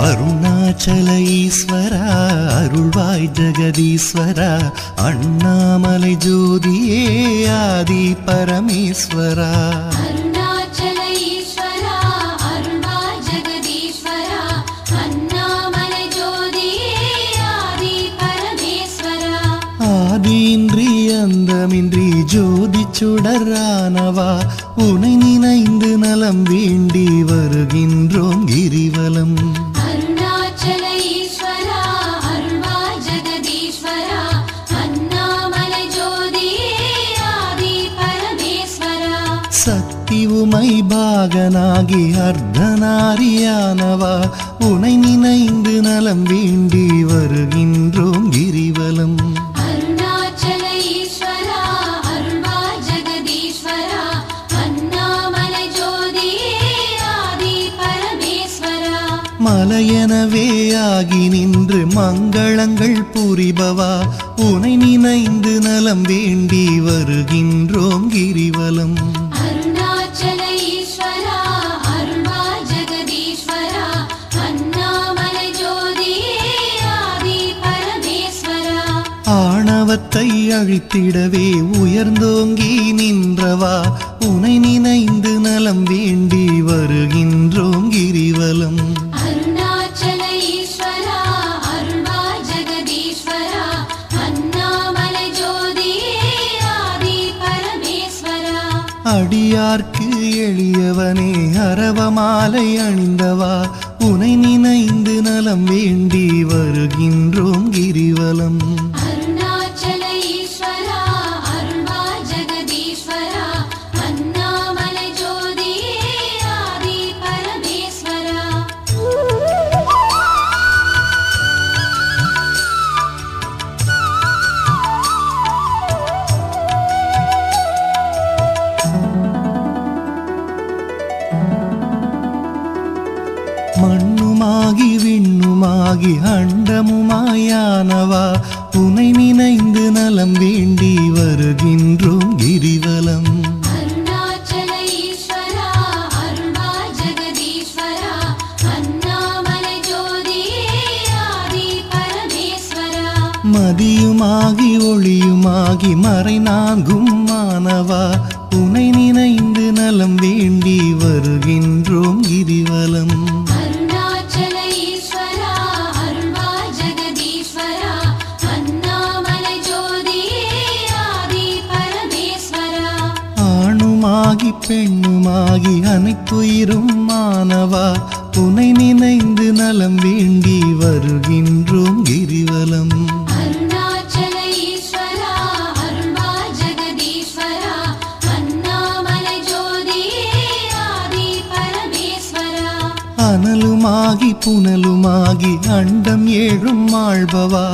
அருணாச்சல ஈஸ்வரா அருள்வாய் ஜெகதீஸ்வரா அண்ணாமலை ஜோதியே ஆதி பரமேஸ்வரா அருணாச்சல ஈஸ்வரா அருள்வாய் ஜெகதீஸ்வரா அண்ணாமலை ஜோதியே ஆதி பரமேஸ்வரா ஆதியின்றி அந்தமின்றி ஜோதி சுடரானவா உனை நினைந்து நலம் வேண்டி வருகின்றோம் கிரிவலம் அருணாச்சல ஈஸ்வரா அருள்வாய் ஜெகதீஸ்வரா அண்ணாமலை ஜோதியே ஆதி பரமேஸ்வரா சக்தி உமை பாகனாகி அர்த்தநாரியானவா உனை நினைந்து நலம் வேண்டி வருகின்றோம் கிரிவலம் அருணாச்சல ஈஸ்வரா அருள்வாய் ஜெகதீஸ்வரா அண்ணாமலை ஜோதியே ஆதி பரமேஸ்வரா மலையெனவே ஆகி நின்று மங்களங்கள் புரிபவா உனை நினைந்து நலம் வேண்டி வருகின்றோம் கிரிவலம் அருணாச்சல ஈஸ்வரா அருள்வாய் ஜெகதீஸ்வரா அண்ணாமலை ஜோதியே ஆதி பரமேஸ்வரா ஆணவத்தை அழித்திடவே உயர்ந்தோங்கி நின்றவா உனை நினைந்து நலம் வேண்டி வருகின்றோம் கிரிவலம் அருணாச்சல ஈஸ்வரா அருள்வாய் ஜெகதீஸ்வரா அண்ணாமலை ஜோதியே ஆதி பரமேஸ்வரா அடியார்க்கு எளியவனே அரவமாலை அணிந்தவா உனை நினைந்து நலம் வேண்டி வருகின்றோம் கிரிவலம் அருணாச்சல ஈஸ்வரா அருள்வாய் ஜெகதீஸ்வரா அண்ணாமலை ஜோதியே ஆதி பரமேஸ்வரா மண்ணுமாகி விண்ணுமாகி அண்டமுமாயானவா உனை நினைந்து நலம் வேண்டி வருகின்றோம் கிரிவலம் அருணாச்சல ஈஸ்வரா அருள்வாய் ஜெகதீஸ்வரா அண்ணாமலை ஜோதியே ஆதி பரமேஸ்வரா மதியுமாகி ஒளியுமாகி மறைநான்கும் மானவா உனை நினைந்து நலம் வேண்டி வருகின்றோம் கிரிவலம் அருணாச்சல ஈஸ்வரா அருள்வாய் ஜெகதீஸ்வரா அண்ணாமலை ஜோதியே ஆதி பரமேஸ்வரா ஆணுமாகி பெண்ணுமாகி அனைத்துயிரும் மானவா உனை நினைந்து நலம் வேண்டி வருகின்றோம் கிரிவலம் அருணாச்சல ஈஸ்வரா அருள்வாய் ஜெகதீஸ்வரா அண்ணாமலை ஜோதியே ஆதி பரமேஸ்வரா அனலுமாகி புனலுமாகி அண்டம் ஏழும் ஆள்பவா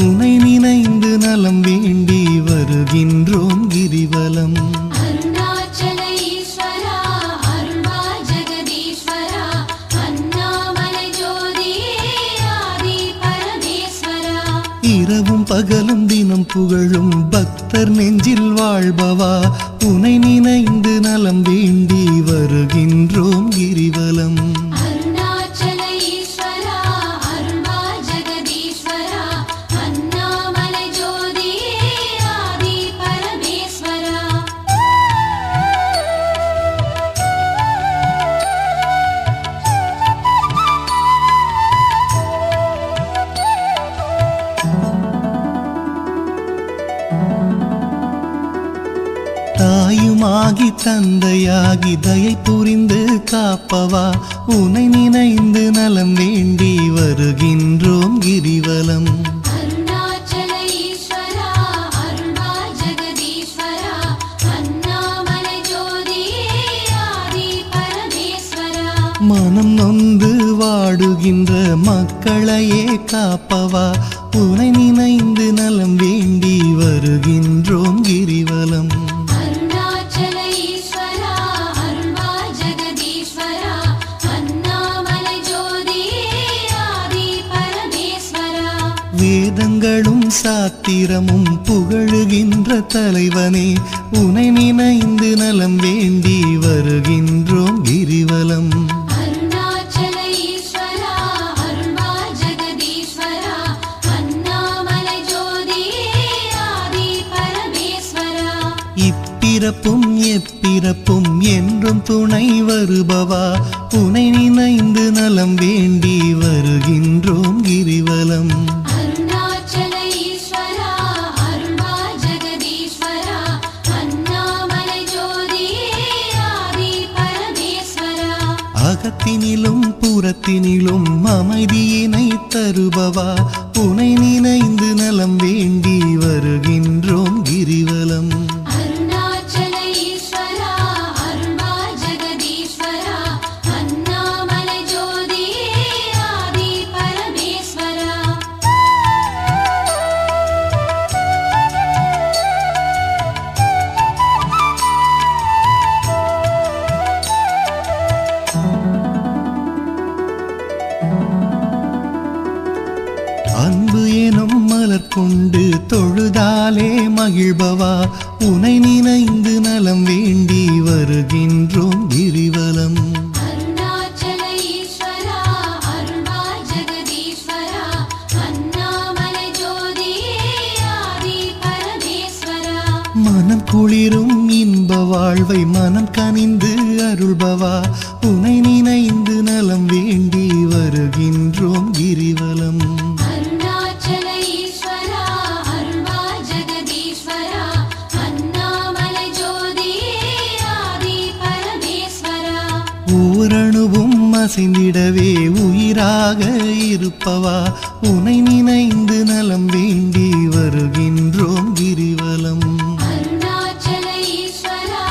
உனை நினைந்து நலம் வேண்டி வருகின்றோம் கிரிவலம் அருணாச்சல ஈஸ்வரா அருள்வாய் ஜெகதீஸ்வரா அண்ணாமலை ஜோதியே ஆதி பரமேஸ்வரா இரவும் பகலும் தினம் புகழும் பக்தர் நெஞ்சில் வாழ்பவா உனை நினைந்து நலம் வேண்டி வருகின்றோம் கிரிவலம் அருணாச்சல ஈஸ்வரா அருள்வாய் ஜெகதீஸ்வரா அண்ணாமலை ஜோதியே ஆதி பரமேஸ்வரா தாயுமாகி தந்தையாகி தயை புரிந்து காப்பவா உனை நினைந்து நலம் வேண்டி வருகின்றோம் கிரிவலம் அருணாச்சல ஈஸ்வரா அருள்வாய் ஜெகதீஸ்வரா அண்ணாமலை ஜோதியே ஆதி பரமேஸ்வரா மனம் நொந்து வாடுகின்ற மக்களையே காப்பவா உனை நினைந்து நலம் வேண்டி வருகின்றோம் கிரிவலம் அருணாச்சல ஈஸ்வரா அருள்வாய் ஜெகதீஸ்வரா அண்ணாமலை ஜோதியே ஆதி பரமேஸ்வரா வேதங்களும் சாத்திரமும் புகழுகின்ற தலைவனே உனை நினைந்து நலம் வேண்டி வருகின்றோம் கிரிவலம் அருணாச்சல ஈஸ்வரா அருள்வாய் இப்பிறப்பும் எப்பிறப்பும் என்றும் துணை வருபவா உனை நினைந்து நலம் வேண்டி வருகின்றோம் கிரிவலம். அருணாச்சல ஈஸ்வரா அருள்வா ஜெகதீஸ்வரா அண்ணாமலை ஜோதியே ஆதி பரமேஸ்வரா. அகத்தினிலும் புறத்தினிலும் அமைதியினை தருபவா உனை நினைந்து நலம் வேண்டி வருகின்றோம் கிரிவலம். அருணாச்சல ஈஸ்வரா அருள்வா ஜெகதீஸ்வரா அண்ணாமலை ஜோதியே ஆதி பரமேஸ்வரா. அன்பு எனும் மலர் கொண்டு தொழுதாலே மகிழ்பவா உனை நினைந்து நலம் வேண்டி வருகின்றோம் கிரிவலம். அருணாச்சல ஈஸ்வரா அருள்வா ஜெகதீஸ்வரா அண்ணாமலை ஜோதியே ஆதி பரமேஸ்வரா. மனம் குளிரும் இன்ப வாழ்வை மனம் கனிந்து அருள்பவா உனை நினைந்து நலம் வேண்டி வருகின்றோம் கிரிவலம். அருணாச்சல ஈஸ்வரா அருள்வா ஜெகதீஸ்வரா அண்ணாமலை ஜோதியே ஆதி பரமேஸ்வரா. ஓரணுவும் அசைந்திடவே உயிராக இருப்பவா உனை நினைந்து நலம் வேண்டி வருகின்றோம் கிரிவலம். அருணாச்சல ஈஸ்வரா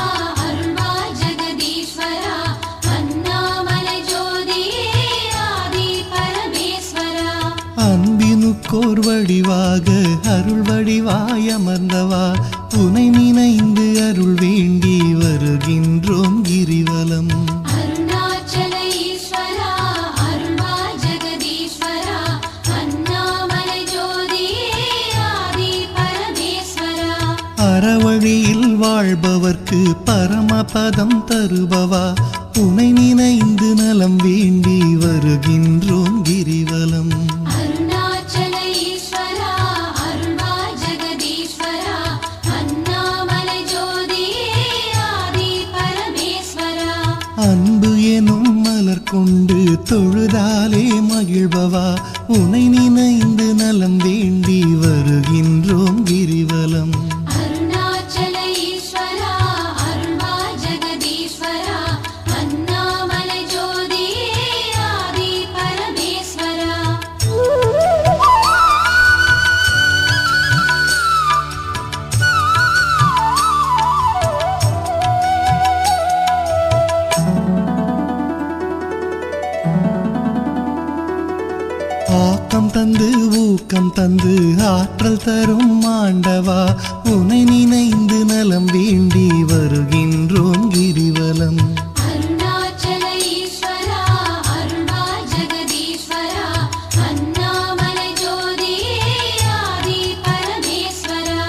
அருள்வா ஜெகதீஸ்வரா அண்ணாமலை ஜோதியே ஆதி பரமேஸ்வரா. அன்பினுக்கோர் வடிவாக அருள் வடிவாய் அமர்ந்தவா உனை நினைந்து அருள் வேண்டி வருகின்றோம் கிரிவலம். அருணாச்சல ஈஸ்வரா அருள்வா ஜெகதீஸ்வரா அண்ணாமலை ஜோதியே ஆதி பரமேஸ்வரா. அறவழியில் வாழ்பவர்க்கு பரமபதம் தருபவா உனை நினைந்து நலம் வேண்டி வருகின்றோம் கிரிவலம். அருணாச்சல ஈஸ்வரா அருள்வா ஜெகதீஸ்வரா அண்ணாமலை ஜோதியே ஆதி பரமேஸ்வரா. அன்பு எனும் மலர் கொண்டு தொழுதாலே மகிழ்பவா உனை நினைந்து நலம் வேண்டி வருகின்றோம் கிரிவலம். அருணாச்சல ஈஸ்வரா அருள்வா ஜெகதீஸ்வரா அண்ணாமலை ஜோதியே ஆதி பரமேஸ்வரா. ஆக்கம் தந்து ஊக்கம் தந்து ஆற்றல் தரும் ஆண்டவா உனை நினைந்து நலம் வேண்டி வருகின்றோம் கிரிவலம். அருணாச்சல ஈஸ்வரா அருள்வா ஜெகதீஸ்வரா அண்ணாமலை ஜோதியே ஆதி பரமேஸ்வரா.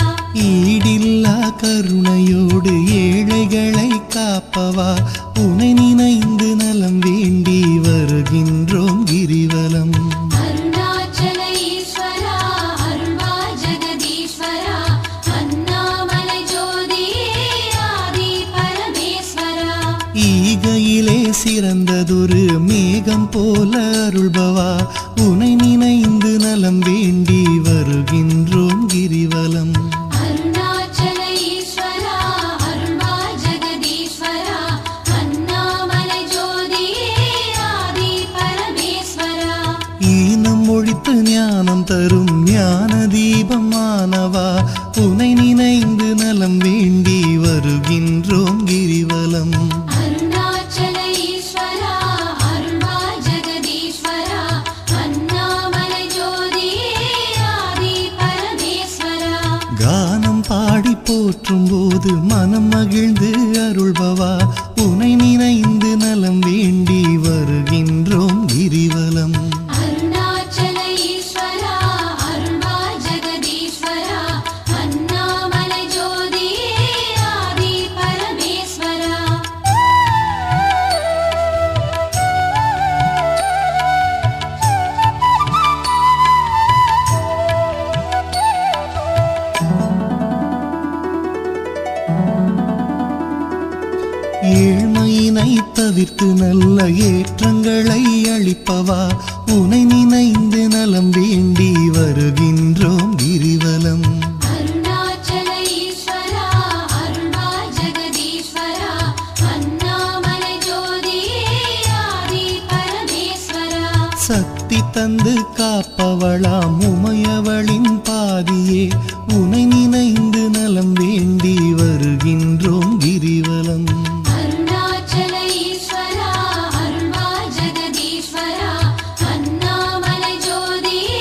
ஈடில்லா கருணையோடு ஏழைகளை காப்பவா உனை நினைந்து நலம் வேண்டி வருகின்றோம் கிரிவலம். அருணாச்சல ஈஸ்வரா அருள்வா ஜெகதீஸ்வரா அண்ணாமலை ஜோதியே ஆதி பரமேஸ்வரா. ஈகையிலே சிறந்ததொரு மேகம் போல அருள்பவா உனை நினைந்து நலம் வேண்டி வருகின்றோம் கிரிவலம். அருணாச்சல ஈஸ்வரா அருள்வா ஜெகதீஸ்வரா அண்ணாமலை ஜோதியே ஆதி பரமேஸ்வரா. ஈனம் ஒழித்து ஞானம் தரும் ஞான தீபமானவா உனை நினைந்து நலம் வேண்டி வருகின்றோம் கிரிவலம். அருணாச்சல ஈஸ்வரா அருள்வா ஜெகதீஸ்வரா அண்ணாமலை ஜோதியே ஆதி பரமேஸ்வரா. கானம் பாடி போற்றும் போது மனம் மகிழ்ந்து அருள்பவா உனை நினைந்து நலம் வேண்டி வருகின்றோம் கிரிவலம். அருணாச்சல ஈஸ்வரா அருள்வா ஜெகதீஸ்வரா அண்ணாமலை ஜோதியே ஆதி பரமேஸ்வரா. தவிர்த்து நல்ல ஏற்றங்களை அளிப்பவா உனை நினைந்து நலம் வேண்டி வருகின்றோம் கிரிவலம். அருணாச்சல ஈஸ்வரா அருள்வாய் ஜெகதீஸ்வரா அண்ணாமலை ஜோதியே ஆதி பரமேஸ்வரா. சக்தி தந்து காப்பவளாம் உமையவளின் பாதியே உனை நினைந்து நலம் வேண்டி வருகின்றோம் கிரிவலம். அருணாச்சல ஈஸ்வரா அருள்வாய் ஜெகதீஸ்வரா அண்ணாமலை ஜோதியே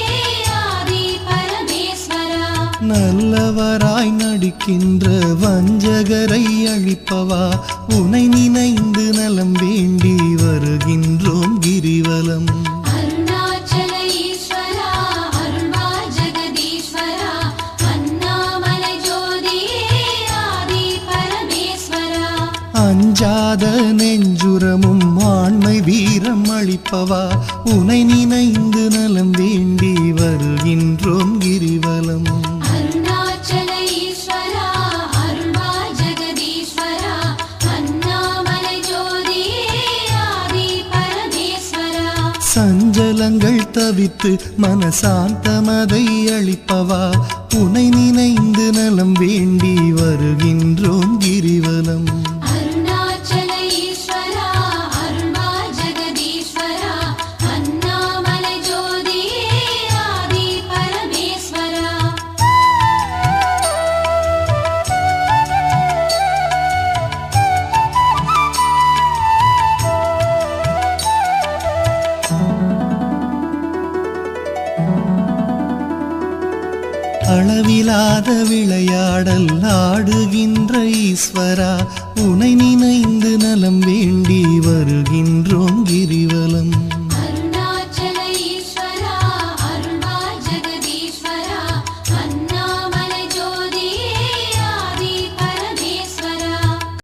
ஆதி பரமேஸ்வரா. நல்லவராய் நடிக்கின்ற வஞ்சகரை அழிப்பவா உனை நினைந்து நலம் வேண்டி வருகின்றோம் கிரிவலம். அருணாச்சல ஈஸ்வரா அருள்வாய் ஜெகதீஸ்வரா அண்ணாமலை ஜோதியே ஆதி பரமேஸ்வரா. அஞ்சாத நெஞ்சுரமும் ஆண்மை வீரம் அளிப்பவா உனை நினைந்து நலம் வேண்டி வருகின்றோம் கிரிவலம். அருணாச்சல ஈஸ்வரா அருள்வாய் ஜெகதீஸ்வரா அண்ணாமலை ஜோதியே ஆதி பரமேஸ்வரா. சஞ்சலங்கள் தவித்து மனசாந்தமதை அளிப்பவா உனை நினைந்து நலம் வேண்டி வருகின்றோம் கிரிவலம். அருணாச்சல ஈஸ்வரா அருள்வாய் ஜெகதீஸ்வரா அண்ணாமலை ஜோதியே ஆதி பரமேஸ்வரா. அளவிலாத விளையாடல் ஆடுகின்ற ஈஸ்வரா உனை நினைந்து நலம் வேண்டி வருகின்றோம் கிரிவலம்.